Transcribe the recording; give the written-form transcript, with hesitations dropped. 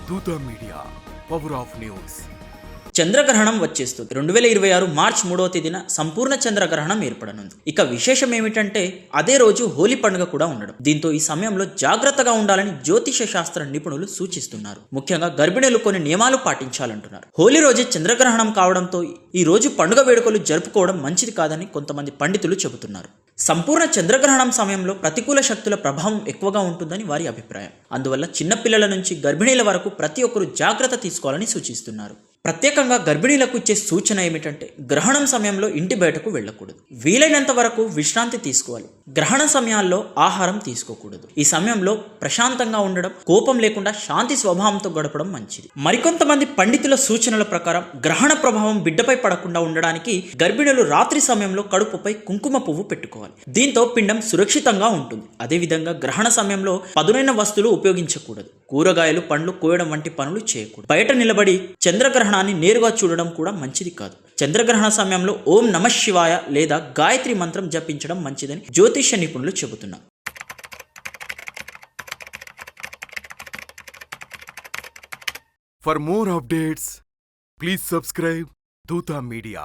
దూత media, power of news. చంద్రగ్రహణం వచ్చేస్తుంది. 2026 మార్చ్ 3వ తేదీన సంపూర్ణ చంద్రగ్రహణం ఏర్పడనుంది. ఇక విశేషం ఏమిటంటే అదే రోజు హోలీ పండుగ కూడా ఉండడం. దీంతో ఈ సమయంలో జాగ్రత్తగా ఉండాలని జ్యోతిష శాస్త్ర నిపుణులు సూచిస్తున్నారు. ముఖ్యంగా గర్భిణులు కొన్ని నియమాలు పాటించాలంటున్నారు. హోలీ రోజు చంద్రగ్రహణం కావడంతో ఈ రోజు పండుగ వేడుకలు జరుపుకోవడం మంచిది కాదని కొంతమంది పండితులు చెబుతున్నారు. సంపూర్ణ చంద్రగ్రహణం సమయంలో ప్రతికూల శక్తుల ప్రభావం ఎక్కువగా ఉంటుందని వారి అభిప్రాయం. అందువల్ల చిన్నపిల్లల నుంచి గర్భిణీల వరకు ప్రతి ఒక్కరూ జాగ్రత్త తీసుకోవాలని సూచిస్తున్నారు. ప్రత్యేకంగా గర్భిణీలకు ఇచ్చే సూచన ఏమిటంటే గ్రహణం సమయంలో ఇంటి బయటకు వెళ్ళకూడదు. వీలైనంత వరకు విశ్రాంతి తీసుకోవాలి. గ్రహణ సమయాల్లో ఆహారం తీసుకోకూడదు. ఈ సమయంలో ప్రశాంతంగా ఉండడం, కోపం లేకుండా శాంతి స్వభావంతో గడపడం మంచిది. మరికొంతమంది పండితుల సూచనల ప్రకారం గ్రహణ ప్రభావం బిడ్డపై పడకుండా ఉండడానికి గర్భిణులు రాత్రి సమయంలో కడుపుపై కుంకుమ పువ్వు పెట్టుకోవాలి. దీంతో పిండం సురక్షితంగా ఉంటుంది. అదేవిధంగా గ్రహణ సమయంలో పదునైన వస్తువులు ఉపయోగించకూడదు. కూరగాయలు, పండ్లు కోయడం వంటి పనులు చేయకూడదు. బయట నిలబడి చంద్రగ్రహణాన్ని నేరుగా చూడడం కూడా మంచిది కాదు. చంద్రగ్రహణ సమయంలో ఓం నమః శివాయ లేదా గాయత్రి మంత్రం జపించడం మంచిదని జ్యోతిష్య నిపుణులు చెబుతున్నారు. For more updates, please subscribe Dutta Media.